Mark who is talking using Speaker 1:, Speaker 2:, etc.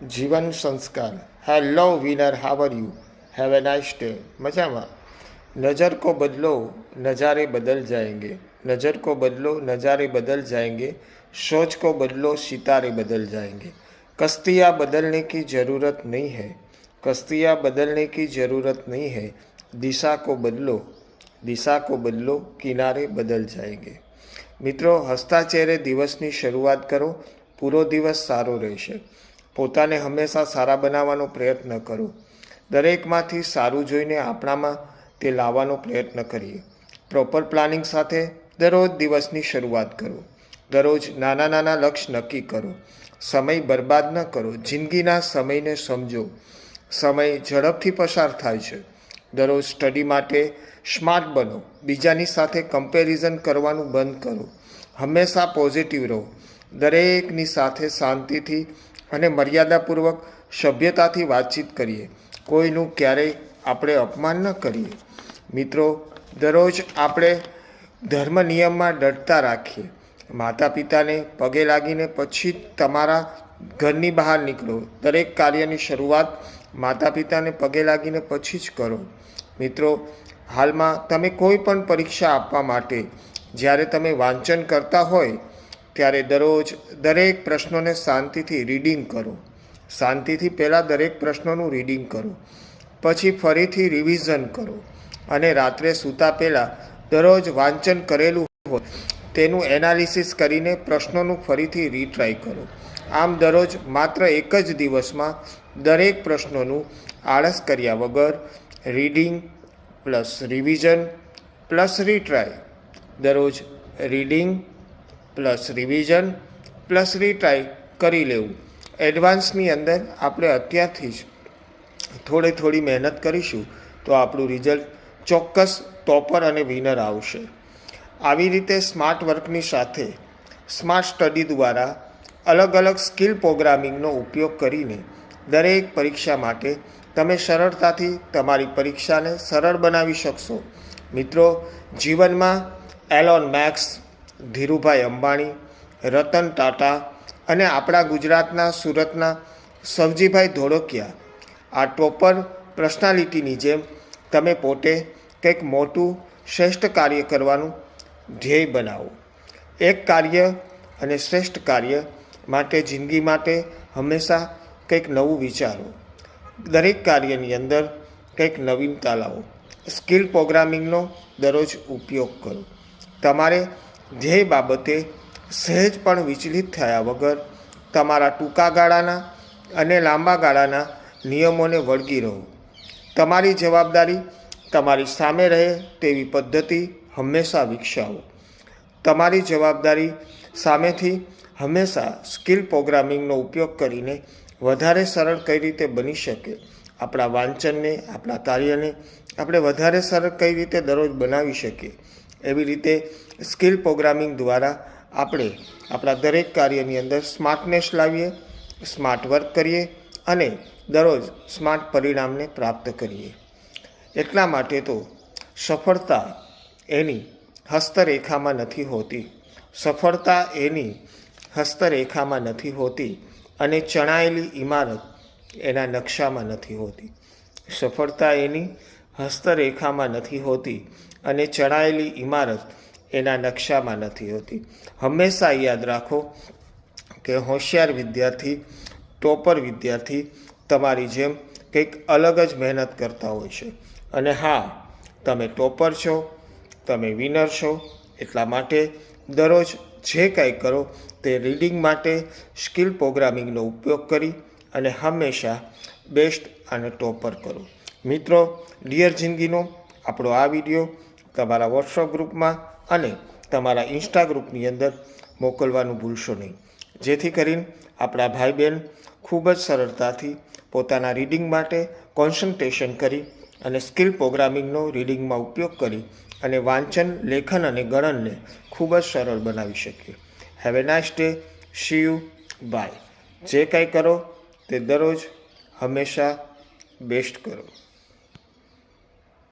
Speaker 1: જીવન સંસ્કાર. Hello winner, how are you? Have a nice day. मजामा. नज़र को बदलो नज़ारे बदल जाएंगे, नज़र को बदलो नज़ारे बदल जाएंगे, सोच को बदलो सितारे बदल जाएंगे. कश्तियाँ बदलने की ज़रूरत नहीं है, कश्तियाँ बदलने की ज़रूरत नहीं है, दिशा को बदलो किनारे बदल जाएंगे. મિત્રો, હસતા ચહેરે દિવસની શરૂઆત કરો. પૂરો દિવસ સારો રહેશે. પોતાને હંમેશા સારા બનાવવાનો પ્રયત્ન કરો. દરેકમાંથી સારું જોઈને આપણામાં તે લાવવાનો પ્રયત્ન કરીએ. પ્રોપર પ્લાનિંગ સાથે દરરોજ દિવસની શરૂઆત કરો. દરરોજ નાના નાના લક્ષ્ય નક્કી કરો. સમય બરબાદ ન કરો. જિંદગીના સમયને સમજો. સમય ઝડપથી પસાર થાય છે. દરરોજ સ્ટડી માટે સ્માર્ટ બનો. બીજાની સાથે કમ્પેરિઝન કરવાનું બંધ કરો. હંમેશા પોઝિટિવ રહો. દરેકની સાથે શાંતિથી અને મર્યાદાપૂર્વક સભ્યતાથી વાતચીત કરીએ. કોઈનું ક્યારેય આપણે અપમાન ન કરીએ. મિત્રો, દરરોજ આપણે ધર્મ નિયમમાં દૃઢતા રાખીએ. માતા પિતાને પગે લાગીને પછી તમારા ઘરની બહાર નીકળો. દરેક કાર્યની શરૂઆત માતા પિતાને પગે લાગીને પછી જ કરો. મિત્રો, હાલમાં તમે કોઈ પણ પરીક્ષા આપવા માટે જ્યારે તમે વાંચન કરતા હોય ત્યારે દરરોજ દરેક પ્રશ્નોને શાંતિથી રીડિંગ કરો. શાંતિથી પહેલાં દરેક પ્રશ્નોનું રીડિંગ કરો, પછી ફરીથી રિવિઝન કરો અને રાત્રે સૂતા પહેલાં દરરોજ વાંચન કરેલું હોય તેનું એનાલિસિસ કરીને પ્રશ્નોનું ફરીથી રીટ્રાય કરો. આમ દરરોજ માત્ર એક જ દિવસમાં દરેક પ્રશ્નોનું આળસ કર્યા વગર રીડિંગ પ્લસ રિવિઝન પ્લસ રીટ્રાય, દરરોજ રીડિંગ પ્લસ રિવિઝન પ્લસ રીટ્રાય કરી લેવું. એડવાન્સની અંદર આપણે અત્યારથી જ થોડી મહેનત કરીશું તો આપણું રિઝલ્ટ ચોક્કસ ટોપર અને વિનર આવશે. આવી રીતે સ્માર્ટ વર્કની સાથે સ્માર્ટ સ્ટડી દ્વારા અલગ અલગ સ્કિલ પ્રોગ્રામિંગનો ઉપયોગ કરીને દરેક પરીક્ષા માટે તમે સરળતાથી તમારી પરીક્ષાને સરળ બનાવી શકશો. મિત્રો, જીવનમાં એલોન મેક્સ, ધીરુભાઈ અંબાણી, રતન ટાટા અને આપણા ગુજરાતના સુરતના સવજીભાઈ ધોળકિયા આ ટોપર પર્સનાલિટીની જેમ તમે પોતે કંઈક મોટું શ્રેષ્ઠ કાર્ય કરવાનું ધ્યેય બનાવો. એક કાર્ય અને શ્રેષ્ઠ કાર્ય માટે જિંદગી માટે હંમેશા કંઈક નવું વિચારો. દરેક કાર્યની અંદર કંઈક નવીનતા લાવો. સ્કિલ પ્રોગ્રામિંગનો દરરોજ ઉપયોગ કરો. તમારે ધ્યેય બાબતે સહેજ પણ વિચલિત થયા વગર તમારા ટૂંકા ગાળાના અને લાંબા ગાળાના નિયમોને વળગી રહો. તમારી જવાબદારી તમારી સામે રહે તેવી પદ્ધતિ હંમેશા વિકસાવો. તમારી જવાબદારી સામેથી હંમેશા સ્કિલ પ્રોગ્રામિંગનો ઉપયોગ કરીને વધારે સરળ કઈ રીતે બની શકે, આપણા વાંચનને, આપણા કાર્યને આપણે વધારે સરળ કઈ રીતે દરરોજ બનાવી શકીએ, એવી રીતે સ્કિલ પ્રોગ્રામિંગ દ્વારા આપણે આપણા દરેક કાર્યની અંદર સ્માર્ટનેસ લાવીએ, સ્માર્ટ વર્ક કરીએ અને દરરોજ સ્માર્ટ પરિણામને પ્રાપ્ત કરીએ. એટલા માટે તો સફળતા એની હસ્તરેખામાં નથી હોતી, સફળતા એની હસ્તરેખામાં નથી હોતી અને ચણાયેલી ઇમારત એના નકશામાં નથી હોતી. સફળતા એની હસ્તરેખામાં નથી હોતી અને ચણાયેલી ઇમારત એના નકશામાં નથી હોતી. હંમેશા યાદ રાખો કે હોશિયાર વિદ્યાર્થી, ટોપર વિદ્યાર્થી તમારી જેમ કંઈક અલગ જ મહેનત કરતા હોય છે. અને હા, તમે ટોપર છો, તમે વિનર છો. એટલા માટે દરરોજ જે કાંઈ કરો તે રીડિંગ માટે સ્કિલ પ્રોગ્રામિંગનો ઉપયોગ કરી અને હંમેશા બેસ્ટ અને ટોપર કરો. મિત્રો, ડિયર જિંદગીનો આપણો આ વિડીયો તમારા વોટ્સઅપ ગ્રુપમાં અને તમારા ઇન્સ્ટા ગ્રુપની અંદર મોકલવાનું ભૂલશો નહીં, જેથી કરીને આપણા ભાઈ બહેન ખૂબ જ સરળતાથી પોતાના રીડિંગ માટે કોન્સન્ટ્રેશન કરી અને સ્કિલ પ્રોગ્રામિંગનો રીડિંગમાં ઉપયોગ કરી અને વાંચન, લેખન અને ગણનને ખૂબ જ સરળ બનાવી શકીએ. Have a nice day. See you. Bye. જે કાંઈ કરો તે દરરોજ હંમેશા બેસ્ટ કરો.